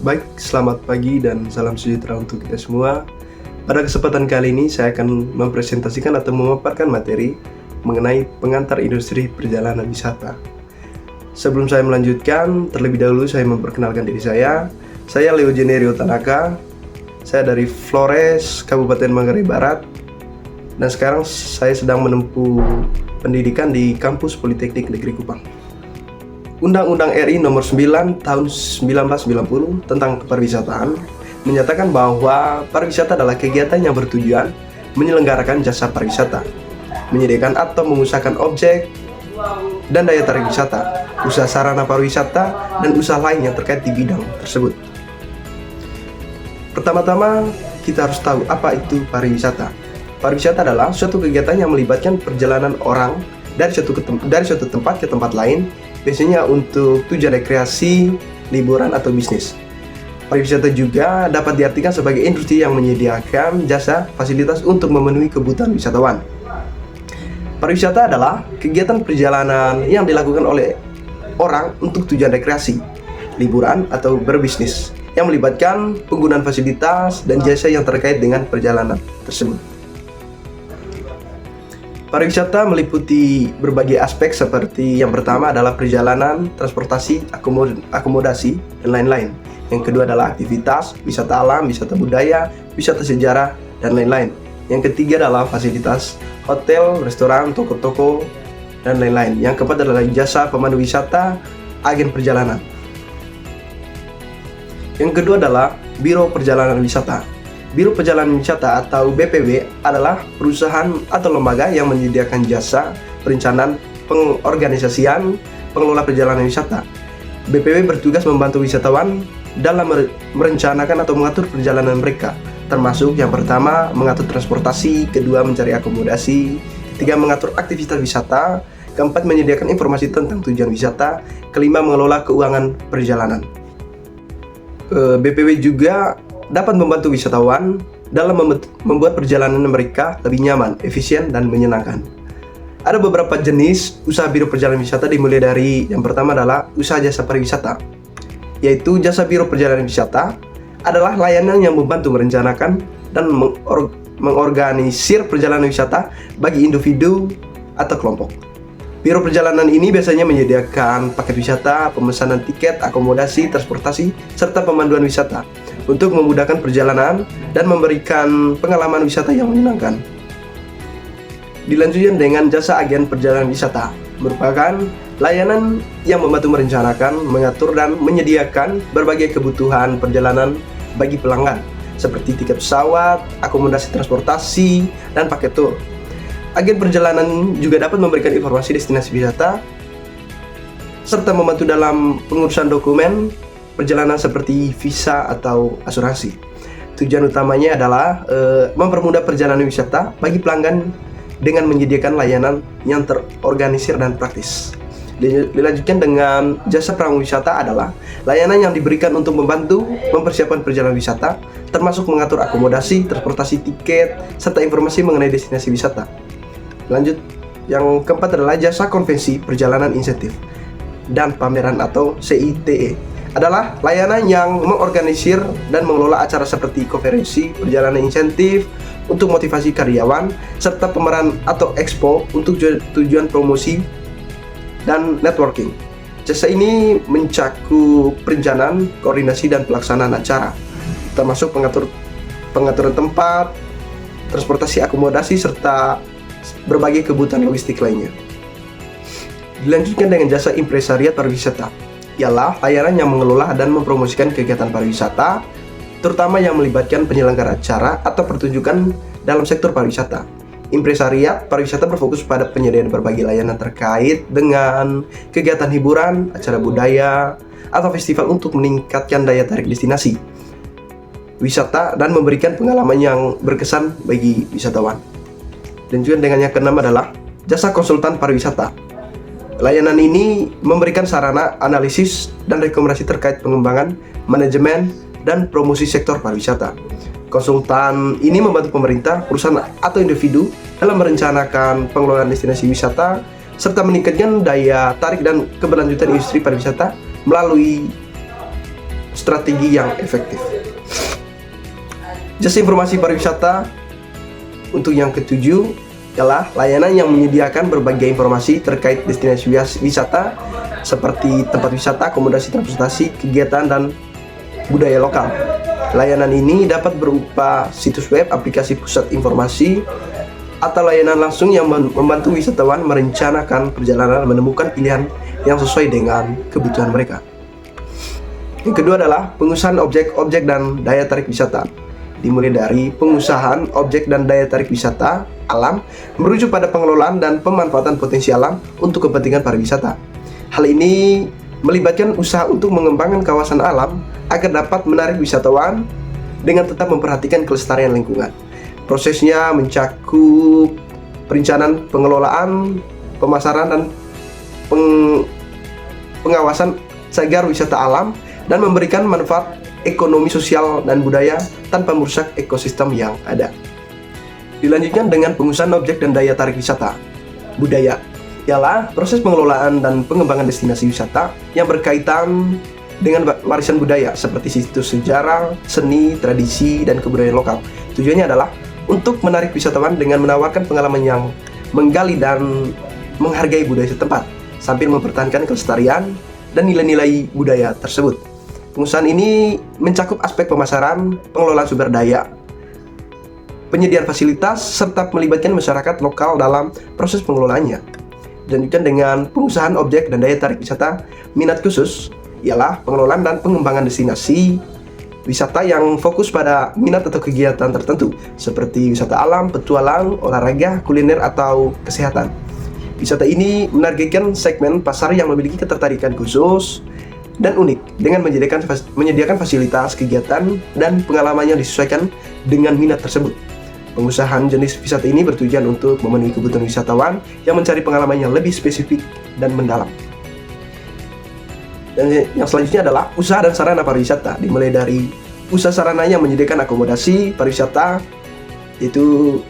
Baik, selamat pagi dan salam sejahtera untuk kita semua. Pada kesempatan kali ini saya akan mempresentasikan atau memaparkan materi mengenai pengantar industri perjalanan wisata. Sebelum saya melanjutkan, terlebih dahulu saya memperkenalkan diri saya. Saya Leo Generio Tanaka. Saya dari Flores, Kabupaten Manggarai Barat. Dan sekarang saya sedang menempuh pendidikan di Kampus Politeknik Negeri Kupang. Undang-Undang RI Nomor 9 Tahun 1990 tentang Pariwisataan menyatakan bahwa pariwisata adalah kegiatan yang bertujuan menyelenggarakan jasa pariwisata, menyediakan atau mengusahakan objek dan daya tarik wisata, usaha sarana pariwisata, dan usaha lain yang terkait di bidang tersebut. Pertama-tama, kita harus tahu apa itu pariwisata. Pariwisata adalah suatu kegiatan yang melibatkan perjalanan orang dari suatu tempat ke tempat lain, biasanya untuk tujuan rekreasi, liburan, atau bisnis. Pariwisata juga dapat diartikan sebagai industri yang menyediakan jasa fasilitas untuk memenuhi kebutuhan wisatawan. Pariwisata adalah kegiatan perjalanan yang dilakukan oleh orang untuk tujuan rekreasi, liburan, atau berbisnis, yang melibatkan penggunaan fasilitas dan jasa yang terkait dengan perjalanan tersebut. Pariwisata meliputi berbagai aspek seperti yang pertama adalah perjalanan, transportasi, akomodasi, dan lain-lain. Yang kedua adalah aktivitas, wisata alam, wisata budaya, wisata sejarah, dan lain-lain. Yang ketiga adalah fasilitas, hotel, restoran, toko-toko, dan lain-lain. Yang keempat adalah jasa pemandu wisata, agen perjalanan. Yang kedua adalah Biro Perjalanan Wisata. Biro Perjalanan Wisata atau BPW adalah perusahaan atau lembaga yang menyediakan jasa perencanaan, pengorganisasian, pengelola perjalanan wisata. BPW bertugas membantu wisatawan dalam merencanakan atau mengatur perjalanan mereka, termasuk yang pertama mengatur transportasi, kedua mencari akomodasi, ketiga mengatur aktivitas wisata, keempat menyediakan informasi tentang tujuan wisata, kelima mengelola keuangan perjalanan. BPW juga dapat membantu wisatawan dalam membuat perjalanan mereka lebih nyaman, efisien, dan menyenangkan. Ada beberapa jenis usaha biro perjalanan wisata, dimulai dari yang pertama adalah usaha jasa pariwisata, yaitu jasa biro perjalanan wisata adalah layanan yang membantu merencanakan dan mengorganisir perjalanan wisata bagi individu atau kelompok. Biro perjalanan ini biasanya menyediakan paket wisata, pemesanan tiket, akomodasi, transportasi, serta pemanduan wisata untuk memudahkan perjalanan dan memberikan pengalaman wisata yang menyenangkan. Dilanjutkan dengan jasa agen perjalanan wisata, merupakan layanan yang membantu merencanakan, mengatur, dan menyediakan berbagai kebutuhan perjalanan bagi pelanggan, seperti tiket pesawat, akomodasi transportasi, dan paket tur. Agen perjalanan juga dapat memberikan informasi destinasi wisata serta membantu dalam pengurusan dokumen perjalanan seperti visa atau asuransi. Tujuan utamanya adalah mempermudah perjalanan wisata bagi pelanggan dengan menyediakan layanan yang terorganisir dan praktis. Dilanjutkan dengan jasa perahu wisata adalah layanan yang diberikan untuk membantu mempersiapkan perjalanan wisata, termasuk mengatur akomodasi, transportasi, tiket, serta informasi mengenai destinasi wisata. Lanjut, yang keempat adalah jasa konvensi perjalanan insentif dan pameran atau CITE. Adalah layanan yang mengorganisir dan mengelola acara seperti konferensi, perjalanan insentif untuk motivasi karyawan, serta pameran atau expo untuk tujuan promosi dan networking. Jasa ini mencakup perencanaan, koordinasi, dan pelaksanaan acara, termasuk pengaturan tempat, transportasi, akomodasi, serta berbagai kebutuhan logistik lainnya. Dilanjutkan dengan jasa impresariat pariwisata, ialah layanan yang mengelola dan mempromosikan kegiatan pariwisata, terutama yang melibatkan penyelenggara acara atau pertunjukan dalam sektor pariwisata. Impresariat pariwisata berfokus pada penyediaan berbagai layanan terkait dengan kegiatan hiburan, acara budaya, atau festival untuk meningkatkan daya tarik destinasi wisata dan memberikan pengalaman yang berkesan bagi wisatawan. Dan juga dengan yang keenam adalah jasa konsultan pariwisata. Layanan ini memberikan sarana, analisis, dan rekomendasi terkait pengembangan, manajemen, dan promosi sektor pariwisata. Konsultan ini membantu pemerintah, perusahaan, atau individu dalam merencanakan pengelolaan destinasi wisata, serta meningkatkan daya tarik dan keberlanjutan industri pariwisata melalui strategi yang efektif. Jasa informasi pariwisata untuk yang ketujuh ialah layanan yang menyediakan berbagai informasi terkait destinasi wisata seperti tempat wisata, akomodasi, transportasi, kegiatan, dan budaya lokal. Layanan ini dapat berupa situs web, aplikasi pusat informasi, atau layanan langsung yang membantu wisatawan merencanakan perjalanan dan menemukan pilihan yang sesuai dengan kebutuhan mereka. Yang kedua adalah pengusahaan objek-objek dan daya tarik wisata. Dimulai dari pengusahaan objek dan daya tarik wisata alam merujuk pada pengelolaan dan pemanfaatan potensi alam untuk kepentingan pariwisata. Hal ini melibatkan usaha untuk mengembangkan kawasan alam agar dapat menarik wisatawan dengan tetap memperhatikan kelestarian lingkungan. Prosesnya mencakup perencanaan, pengelolaan, pemasaran, dan pengawasan cagar wisata alam dan memberikan manfaat ekonomi, sosial, dan budaya tanpa merusak ekosistem yang ada. Dilanjutkan dengan pengusahaan objek dan daya tarik wisata budaya, ialah proses pengelolaan dan pengembangan destinasi wisata yang berkaitan dengan warisan budaya seperti situs sejarah, seni, tradisi, dan kebudayaan lokal. Tujuannya adalah untuk menarik wisatawan dengan menawarkan pengalaman yang menggali dan menghargai budaya setempat sambil mempertahankan kelestarian dan nilai-nilai budaya tersebut. Pengusahaan ini mencakup aspek pemasaran, pengelolaan sumber daya, penyediaan fasilitas, serta melibatkan masyarakat lokal dalam proses pengelolaannya. Dilanjutkan dengan pengusahaan objek dan daya tarik wisata minat khusus, ialah pengelolaan dan pengembangan destinasi wisata yang fokus pada minat atau kegiatan tertentu seperti wisata alam, petualang, olahraga, kuliner, atau kesehatan. Wisata ini menargetkan segmen pasar yang memiliki ketertarikan khusus dan unik dengan menyediakan fasilitas, kegiatan, dan pengalaman yang disesuaikan dengan minat tersebut. Pengusahaan jenis wisata ini bertujuan untuk memenuhi kebutuhan wisatawan yang mencari pengalaman yang lebih spesifik dan mendalam. Dan yang selanjutnya adalah usaha dan sarana pariwisata. Dimulai dari usaha sarana yang menyediakan akomodasi pariwisata, yaitu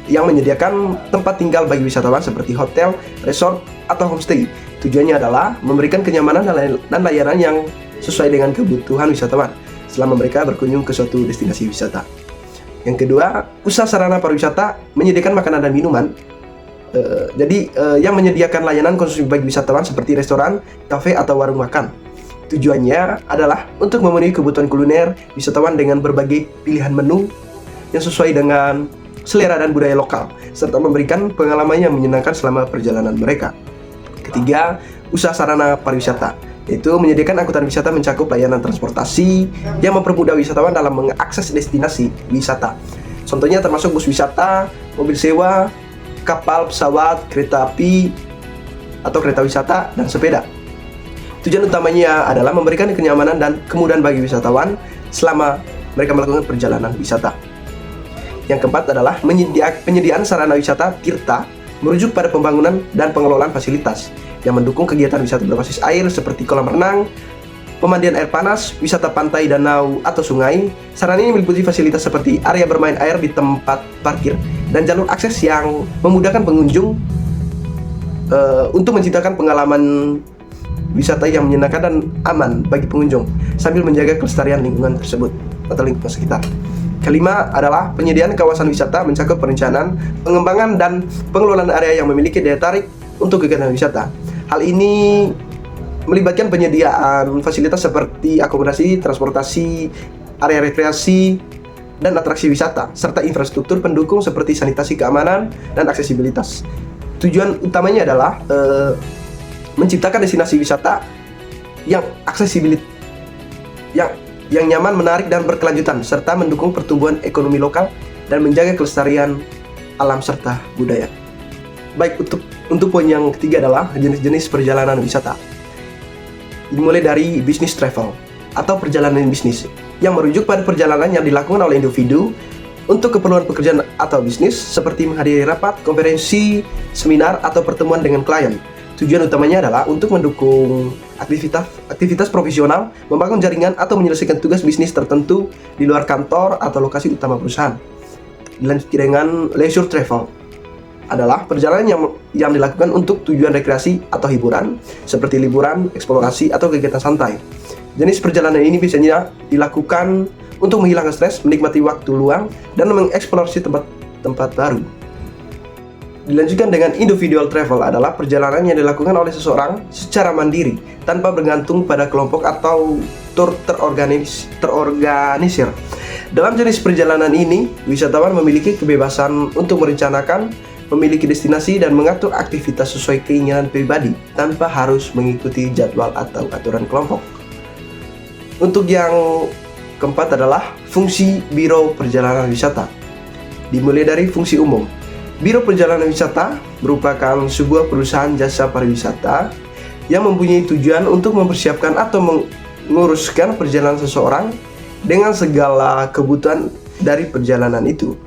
yang menyediakan tempat tinggal bagi wisatawan seperti hotel, resort, atau homestay. Tujuannya adalah memberikan kenyamanan dan layanan yang sesuai dengan kebutuhan wisatawan selama mereka berkunjung ke suatu destinasi wisata. Yang kedua, usaha sarana pariwisata menyediakan makanan dan minuman. Yang menyediakan layanan konsumsi bagi wisatawan seperti restoran, kafe, atau warung makan. Tujuannya adalah untuk memenuhi kebutuhan kuliner wisatawan dengan berbagai pilihan menu yang sesuai dengan selera dan budaya lokal, serta memberikan pengalaman yang menyenangkan selama perjalanan mereka. Ketiga, usaha sarana pariwisata, yaitu menyediakan angkutan wisata mencakup layanan transportasi yang mempermudah wisatawan dalam mengakses destinasi wisata. Contohnya termasuk bus wisata, mobil sewa, kapal, pesawat, kereta api, atau kereta wisata, dan sepeda. Tujuan utamanya adalah memberikan kenyamanan dan kemudahan bagi wisatawan selama mereka melakukan perjalanan wisata. Yang keempat adalah penyediaan sarana wisata tirta merujuk pada pembangunan dan pengelolaan fasilitas yang mendukung kegiatan wisata berbasis air seperti kolam renang, pemandian air panas, wisata pantai, danau, atau sungai. Sarana ini meliputi fasilitas seperti area bermain air di tempat parkir dan jalur akses yang memudahkan pengunjung untuk menciptakan pengalaman wisata yang menyenangkan dan aman bagi pengunjung sambil menjaga kelestarian lingkungan tersebut atau lingkungan sekitar. Kelima adalah penyediaan kawasan wisata mencakup perencanaan, pengembangan, dan pengelolaan area yang memiliki daya tarik untuk kegiatan wisata. Hal ini melibatkan penyediaan fasilitas seperti akomodasi, transportasi, area rekreasi, dan atraksi wisata, serta infrastruktur pendukung seperti sanitasi, keamanan, dan aksesibilitas. Tujuan utamanya adalah menciptakan destinasi wisata yang aksesibel, yang nyaman, menarik, dan berkelanjutan, serta mendukung pertumbuhan ekonomi lokal dan menjaga kelestarian alam serta budaya. Baik, untuk poin yang ketiga adalah jenis-jenis perjalanan wisata. Dimulai dari business travel atau perjalanan bisnis yang merujuk pada perjalanan yang dilakukan oleh individu untuk keperluan pekerjaan atau bisnis seperti menghadiri rapat, konferensi, seminar, atau pertemuan dengan klien. Tujuan utamanya adalah untuk mendukung aktivitas profesional, membangun jaringan, atau menyelesaikan tugas bisnis tertentu di luar kantor atau lokasi utama perusahaan. Dilanjutkan dengan leisure travel adalah perjalanan yang dilakukan untuk tujuan rekreasi atau hiburan seperti liburan, eksplorasi, atau kegiatan santai. Jenis perjalanan ini biasanya dilakukan untuk menghilangkan stres, menikmati waktu luang, dan mengeksplorasi tempat-tempat baru. Dilanjutkan dengan individual travel adalah perjalanan yang dilakukan oleh seseorang secara mandiri tanpa bergantung pada kelompok atau tur terorganisir. Dalam jenis perjalanan ini, wisatawan memiliki kebebasan untuk merencanakan, memiliki destinasi, dan mengatur aktivitas sesuai keinginan pribadi tanpa harus mengikuti jadwal atau aturan kelompok. Untuk yang keempat adalah fungsi Biro Perjalanan Wisata. Dimulai dari fungsi umum. Biro Perjalanan Wisata merupakan sebuah perusahaan jasa pariwisata yang mempunyai tujuan untuk mempersiapkan atau menguruskan perjalanan seseorang dengan segala kebutuhan dari perjalanan itu.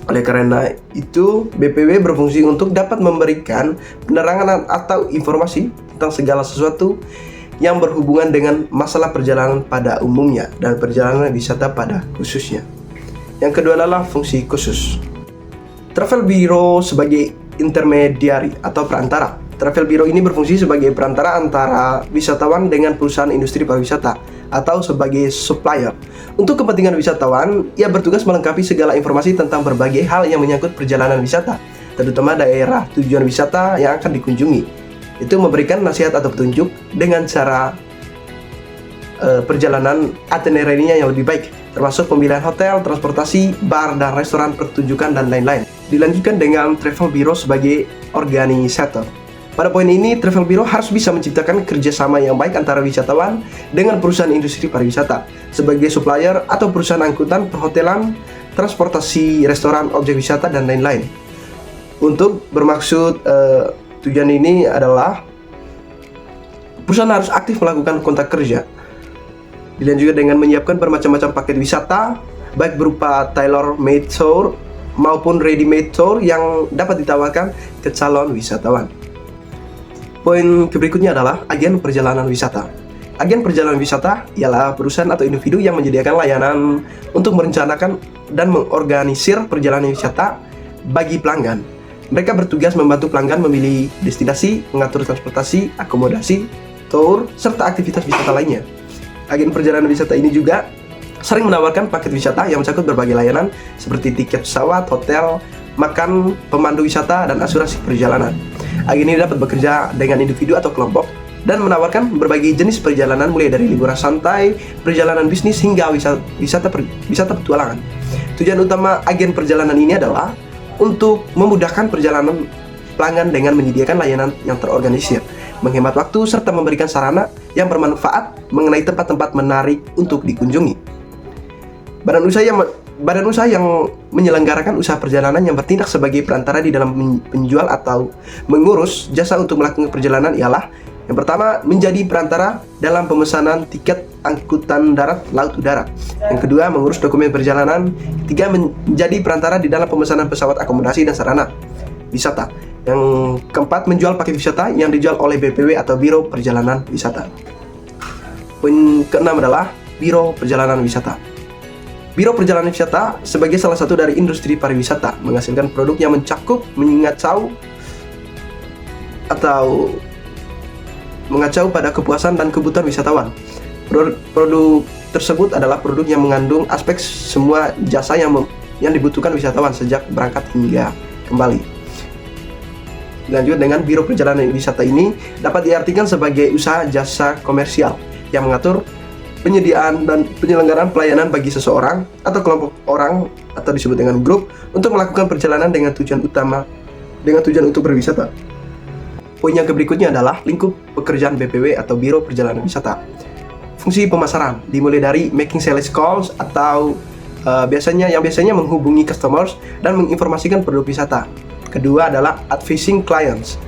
Oleh karena itu, BPW berfungsi untuk dapat memberikan penerangan atau informasi tentang segala sesuatu yang berhubungan dengan masalah perjalanan pada umumnya dan perjalanan wisata pada khususnya. Yang kedua adalah fungsi khusus. Travel Bureau sebagai intermediari atau perantara. Travel Bureau ini berfungsi sebagai perantara antara wisatawan dengan perusahaan industri pariwisata atau sebagai supplier. Untuk kepentingan wisatawan, ia bertugas melengkapi segala informasi tentang berbagai hal yang menyangkut perjalanan wisata, terutama daerah tujuan wisata yang akan dikunjungi. Itu memberikan nasihat atau petunjuk dengan cara perjalanan itinerary-nya yang lebih baik, termasuk pemilihan hotel, transportasi, bar, dan restoran pertunjukan, dan lain-lain. Dilanjutkan dengan Travel Bureau sebagai organisator. Pada poin ini, Travel Bureau harus bisa menciptakan kerjasama yang baik antara wisatawan dengan perusahaan industri pariwisata sebagai supplier atau perusahaan angkutan, perhotelan, transportasi, restoran, objek wisata, dan lain-lain. Untuk bermaksud tujuan ini adalah perusahaan harus aktif melakukan kontak kerja. Dilanjutkan dengan menyiapkan bermacam-macam paket wisata, baik berupa tailor-made tour maupun ready-made tour yang dapat ditawarkan ke calon wisatawan. Poin berikutnya adalah agen perjalanan wisata. Agen perjalanan wisata ialah perusahaan atau individu yang menyediakan layanan untuk merencanakan dan mengorganisir perjalanan wisata bagi pelanggan. Mereka bertugas membantu pelanggan memilih destinasi, mengatur transportasi, akomodasi, tour, serta aktivitas wisata lainnya. Agen perjalanan wisata ini juga sering menawarkan paket wisata yang mencakup berbagai layanan seperti tiket pesawat, hotel, makan, pemandu wisata, dan asuransi perjalanan. Agen ini dapat bekerja dengan individu atau kelompok dan menawarkan berbagai jenis perjalanan mulai dari liburan santai, perjalanan bisnis, hingga wisata petualangan. Tujuan utama agen perjalanan ini adalah untuk memudahkan perjalanan pelanggan dengan menyediakan layanan yang terorganisir, menghemat waktu, serta memberikan sarana yang bermanfaat mengenai tempat-tempat menarik untuk dikunjungi. Badan usaha yang menyelenggarakan usaha perjalanan yang bertindak sebagai perantara di dalam penjual atau mengurus jasa untuk melakukan perjalanan ialah yang pertama, menjadi perantara dalam pemesanan tiket angkutan darat, laut, udara. Yang kedua, mengurus dokumen perjalanan. Ketiga, menjadi perantara di dalam pemesanan pesawat, akomodasi, dan sarana wisata. Yang keempat, menjual paket wisata yang dijual oleh BPW atau Biro Perjalanan Wisata. Poin keenam adalah Biro Perjalanan Wisata. Biro Perjalanan Wisata sebagai salah satu dari industri pariwisata menghasilkan produk yang mengacau pada kepuasan dan kebutuhan wisatawan. Produk tersebut adalah produk yang mengandung aspek semua jasa yang dibutuhkan wisatawan sejak berangkat hingga kembali. Lanjut dengan Biro Perjalanan Wisata ini dapat diartikan sebagai usaha jasa komersial yang mengatur penyediaan dan penyelenggaraan pelayanan bagi seseorang atau kelompok orang atau disebut dengan grup untuk melakukan perjalanan dengan tujuan untuk berwisata. Poin yang berikutnya adalah lingkup pekerjaan BPW atau Biro Perjalanan Wisata. Fungsi pemasaran dimulai dari making sales calls atau biasanya menghubungi customers dan menginformasikan produk wisata. Kedua adalah advising clients,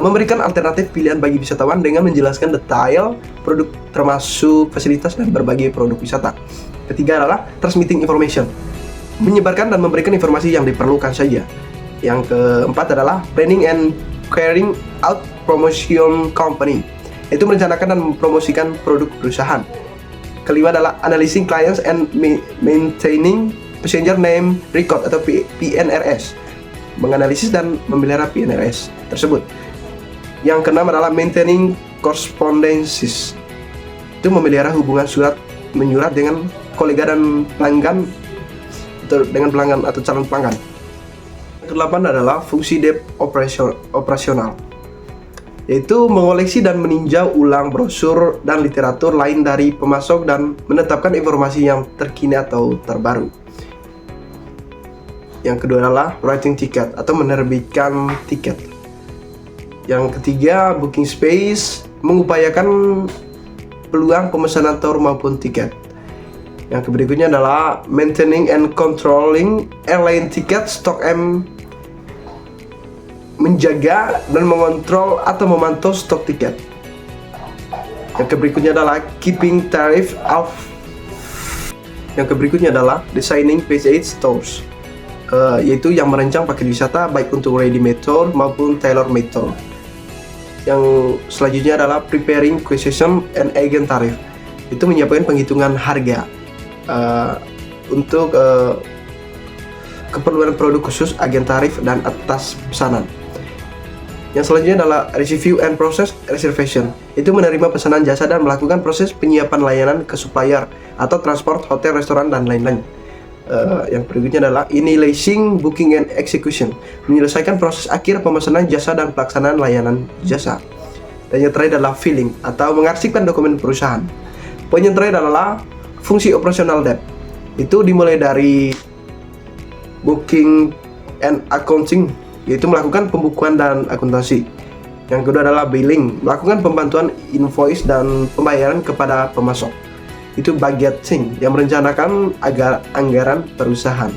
memberikan alternatif pilihan bagi wisatawan dengan menjelaskan detail produk termasuk fasilitas dan berbagai produk wisata. Ketiga adalah transmitting information, menyebarkan dan memberikan informasi yang diperlukan saja. Yang keempat adalah planning and carrying out promotion company, yaitu merencanakan dan mempromosikan produk perusahaan. Kelima adalah analyzing clients and maintaining passenger name record atau PNRS, menganalisis dan memelihara PNRS tersebut. Yang keenam adalah maintaining correspondences, itu memelihara hubungan surat menyurat dengan kolega dan pelanggan, dengan pelanggan atau calon pelanggan. Yang kedelapan adalah fungsi debt operasional, yaitu mengoleksi dan meninjau ulang brosur dan literatur lain dari pemasok dan menetapkan informasi yang terkini atau terbaru. Yang kedua adalah writing ticket atau menerbitkan tiket. Yang ketiga, booking space, mengupayakan peluang pemesanan tour maupun tiket. Yang berikutnya adalah maintaining and controlling airline ticket stock and menjaga dan mengontrol atau memantau stok tiket. Yang berikutnya adalah keeping tariff off. Yang berikutnya adalah designing package tours, yaitu yang merancang paket wisata baik untuk ready-made tour maupun tailor-made tour. Yang selanjutnya adalah preparing quotation and agent tariff, itu menyiapkan penghitungan harga untuk keperluan produk khusus, agen tarif, dan atas pesanan. Yang selanjutnya adalah review and process reservation, itu menerima pesanan jasa dan melakukan proses penyiapan layanan ke supplier atau transport, hotel, restoran, dan lain-lain. Yang berikutnya adalah initializing booking and execution, menyelesaikan proses akhir pemesanan jasa dan pelaksanaan layanan jasa. Dan yang terakhir adalah filing atau mengarsipkan dokumen perusahaan. Poin yang terakhir adalah fungsi operasional debt, itu dimulai dari booking and accounting, yaitu melakukan pembukuan dan akuntansi. Yang kedua adalah billing, melakukan pembantuan invoice dan pembayaran kepada pemasok. Itu budgeting, yang merencanakan anggaran perusahaan.